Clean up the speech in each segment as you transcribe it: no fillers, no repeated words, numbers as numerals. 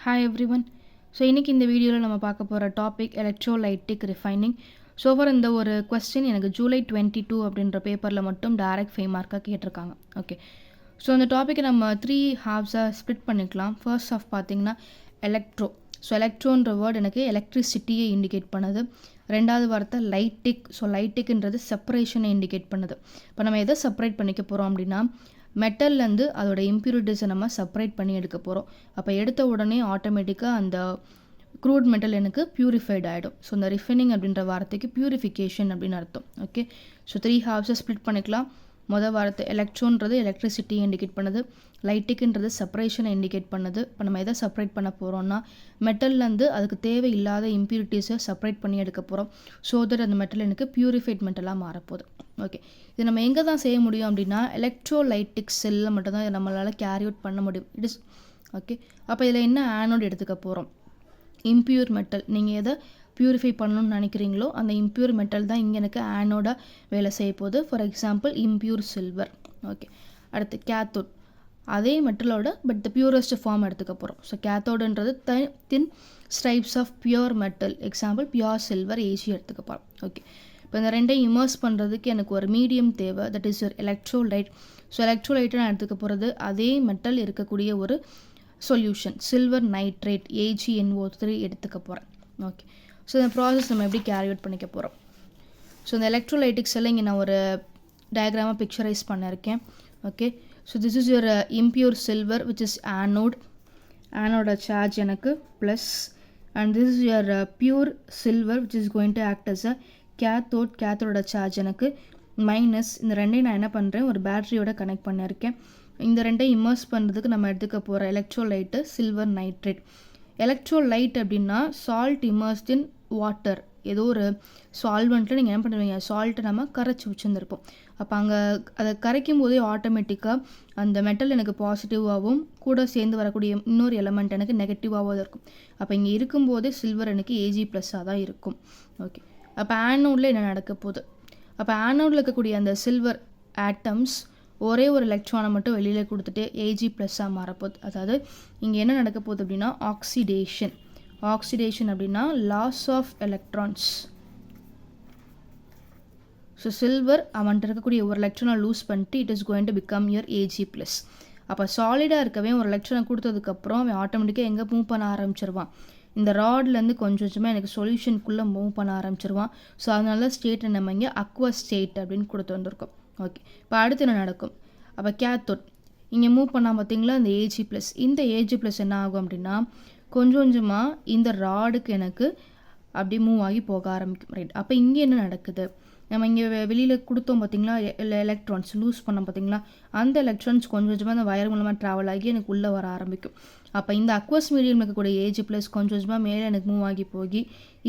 Hi everyone. So இன்றைக்கி இந்த வீடியோவில் நம்ம பார்க்க போகிற topic electrolytic refining. So for இந்த ஒரு கொஸ்டின் எனக்கு ஜூலை 22 அப்படின்ற பேப்பரில் மட்டும் டைரக்ட் 5 மார்க்காக கேட்டிருக்காங்க. ஓகே, ஸோ அந்த டாப்பிக்கை நம்ம 3 ஹாஃப்ஸாக ஸ்ப்ளிட் பண்ணிக்கலாம். ஃபர்ஸ்ட் ஹாஃப் பார்த்திங்கன்னா எலக்ட்ரோ. ஸோ எலக்ட்ரோன்ற வேர்ட் எனக்கு எலக்ட்ரிசிட்டியை இண்டிகேட் பண்ணுது. ரெண்டாவது வார்த்தை லைட்டிக். ஸோ லைட்டிக்ன்றது செப்பரேஷனை இண்டிகேட் பண்ணுது. இப்போ நம்ம எதை செப்பரேட் பண்ணிக்க போகிறோம் அப்படின்னா மெட்டல்லேருந்து அதோட இம்ப்யூரிட்டிஸை நம்ம செப்பரேட் பண்ணி எடுக்க போகிறோம். அப்போ எடுத்த உடனே ஆட்டோமேட்டிக்காக அந்த க்ரூட் மெட்டல் எனக்கு பியூரிஃபைட் ஆகிடும். ஸோ இந்த ரிஃபைனிங் அப்படின்ற வார்த்தைக்கு பியூரிஃபிகேஷன் அப்படின்னு அர்த்தம். ஓகே, ஸோ 3 ஹாஃப்ஸை ஸ்ப்ளிட் பண்ணிக்கலாம். மொதல் வார்த்தை எலக்ட்ரோன்றது எலக்ட்ரிசிட்டியை இண்டிகேட் பண்ணுது, லைட்டிக்ன்றது செப்பரேஷனை இண்டிகேட் பண்ணுது. இப்போ நம்ம எதை செப்பரேட் பண்ண போகிறோம்னா மெட்டல்லேருந்து அதுக்கு தேவையில்லாத இம்ப்யூரிட்டிஸை செப்பரேட் பண்ணி எடுக்க போகிறோம். ஸோ தட் அந்த மெட்டல் எனக்கு பியூரிஃபைட் மெட்டலாக மாறப்போகுது. ஓகே, இது நம்ம எங்கே தான் செய்ய முடியும் அப்படின்னா எலக்ட்ரோலைட்டிக் செல்லில் மட்டும்தான் இதை நம்மளால் கேரி அவுட் பண்ண முடியும். It is okay. அப்போ இதில் என்ன ஆனோட் எடுத்துக்க போகிறோம்? Impure metal. நீங்கள் எதை பியூரிஃபை பண்ணணும்னு நினைக்கிறீங்களோ அந்த இம்ப்யூர் மெட்டல் தான் இங்கே எனக்கு ஆனோடாக வேலை செய்ய போகுது. For example impure silver. Okay, அடுத்து கேத்தோட். அதே மெட்டலோட பட் த பியூரஸ்ட் ஃபார்ம் எடுத்துக்க போகிறோம். ஸோ கேத்தோடுன்றது thin stripes of pure metal. Example pure silver Ag எடுத்துக்க போகிறோம். ஓகே, இப்போ இந்த ரெண்டையும் இமர்ஸ் பண்ணுறதுக்கு எனக்கு ஒரு மீடியம் தேவை. That is your electrolyte. So எலக்ட்ரோலைட்டை நான் எடுத்துக்க போகிறது அதே மெட்டல் இருக்கக்கூடிய ஒரு சொல்யூஷன் சில்வர் நைட்ரேட் AgNO3 எடுத்துக்க போகிறேன். ஓகே, ஸோ இந்த ப்ராசஸ் நம்ம எப்படி கேரி அவுட் பண்ணிக்க போகிறோம்? ஸோ இந்த எலக்ட்ரோலைட்டிக் செல்லை இங்கே நான் ஒரு டயக்ராமாக பிக்சரைஸ் பண்ணியிருக்கேன். Okay, so this is your impure silver which is anode. ஆனோட சார்ஜ் எனக்கு plus and this is your pure silver which is going to act as a cathode. கேத்தோட சார்ஜ் எனக்கு மைனஸ். இந்த ரெண்டையும் நான் என்ன பண்ணுறேன், ஒரு பேட்டரியோட கனெக்ட் பண்ணியிருக்கேன். இந்த ரெண்டையும் இமர்ஸ் பண்ணுறதுக்கு நம்ம எடுத்துக்க போகிற எலக்ட்ரோலைட்டு சில்வர் நைட்ரேட். எலக்ட்ரோலைட் அப்படின்னா சால்ட் இமர்ஸ்ட் இன் வாட்டர். ஏதோ ஒரு சால்வெண்ட்டில் நீங்கள் என்ன பண்ணுவீங்க, சால்ட்டை நம்ம கரைச்சி வச்சுருந்துருப்போம். அப்போ அங்கே அதை கரைக்கும் போதே ஆட்டோமேட்டிக்காக அந்த மெட்டல் எனக்கு பாசிட்டிவாகவும் கூட சேர்ந்து வரக்கூடிய இன்னொரு எலமெண்ட் எனக்கு நெகட்டிவாகவும் இருக்கும். அப்போ இங்கே இருக்கும்போதே சில்வர் எனக்கு Ag+ தான் இருக்கும். ஓகே, அப்போ ஆனோடில் என்ன நடக்க போகுது? அப்போ ஆனோடில் இருக்கக்கூடிய அந்த சில்வர் ஆட்டம்ஸ் ஒரே ஒரு எலக்ட்ரானை மட்டும் வெளியில் கொடுத்துட்டு Ag+ மாறப்போகுது. அதாவது இங்கே என்ன நடக்க போகுது அப்படின்னா ஆக்சிடேஷன். ஆக்சிடேஷன் அப்படின்னா loss of electrons. So silver அவன்கிட்ட இருக்கக்கூடிய ஒரு எலக்ட்ரானை லூஸ் பண்ணிட்டு it is going to become your Ag+. அப்போ சாலிடாக இருக்கவே ஒரு எலக்ட்ரானை கொடுத்ததுக்கப்புறம் அவன் ஆட்டோமேட்டிக்காக எங்கே மூவ் பண்ண ஆரம்பிச்சிருவான், இந்த ராட்லேருந்து கொஞ்சம் கொஞ்சமாக எனக்கு சொல்யூஷனுக்குள்ளே மூவ் பண்ண ஆரம்பிச்சிருவான். ஸோ அதனால ஸ்டேட்டை நம்ம இங்கே அக்வஸ் ஸ்டேட் அப்படின்னு கொடுத்து வந்திருக்கோம். ஓகே, இப்போ அடுத்து என்ன நடக்கும்? அப்போ கேத்தோட் இங்கே மூவ் பண்ணால் பார்த்தீங்களா இந்த Ag+. இந்த Ag+ என்ன ஆகும் அப்படின்னா கொஞ்சம் கொஞ்சமாக இந்த ராடுக்கு எனக்கு அப்படி மூவ் ஆகி போக ஆரம்பிக்கும். ரைட், அப்போ இங்கே என்ன நடக்குது? நம்ம இங்கே வெளியில் கொடுத்தோம் பார்த்தீங்களா எலக்ட்ரான்ஸ் லூஸ் பண்ணோம் பார்த்தீங்களா, அந்த எலக்ட்ரான்ஸ் கொஞ்சம் கொஞ்சமாக அந்த வயர் மூலமாக ட்ராவல் ஆகி எனக்கு உள்ளே வர ஆரம்பிக்கும். அப்போ இந்த அக்வஸ் மீடியம் இருக்கக்கூடிய Ag+ கொஞ்சம் கொஞ்சமாக மேலே எனக்கு மூவ் ஆகி போய்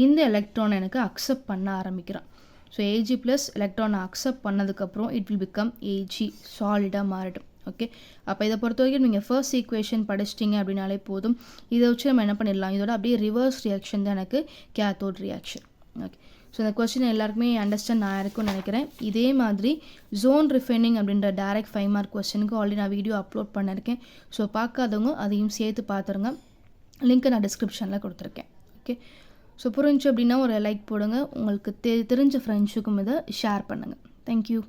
இந்த எலக்ட்ரானை எனக்கு அக்செப்ட் பண்ண ஆரம்பிக்கிறான். ஸோ Ag+ எலக்ட்ரானை அக்செப்ட் பண்ணதுக்கப்புறம் இட் வில் பிகம் Ag, சாலிடாக மாறிடும். ஓகே, அப்போ இதை பொறுத்த வரைக்கும் நீங்கள் ஃபர்ஸ்ட் ஈக்குவேஷன் படிச்சிட்டிங்க அப்படின்னாலே போதும். இதை வச்சு நம்ம என்ன பண்ணிடலாம், இதோட அப்படியே ரிவர்ஸ் ரியாக்ஷன் தான் எனக்கு கேத்தோட் ரியாக்ஷன். ஓகே, ஸோ இந்த கொஸ்டின் எல்லாருக்குமே அண்டர்ஸ்டாண்ட் ஆயிருக்கும்னு நினைக்கிறேன். இதே மாதிரி ஜோன் ரிஃபைனிங் அப்படின்ற டைரக்ட் 5 மார்க் கொஸ்டினுக்கு ஆல்ரெடி நான் வீடியோ அப்லோட் பண்ணியிருக்கேன். ஸோ பார்க்காதவங்க அதையும் சேர்த்து பார்த்துருங்க. லிங்க்கை நான் டிஸ்கிரிப்ஷனில் கொடுத்துருக்கேன். ஓகே, ஸோ புரிஞ்சு அப்படின்னா ஒரு லைக் போடுங்க. உங்களுக்கு தெரிஞ்ச ஃப்ரெண்ட்ஸுக்கும் இதை ஷேர் பண்ணுங்கள். தேங்க்யூ.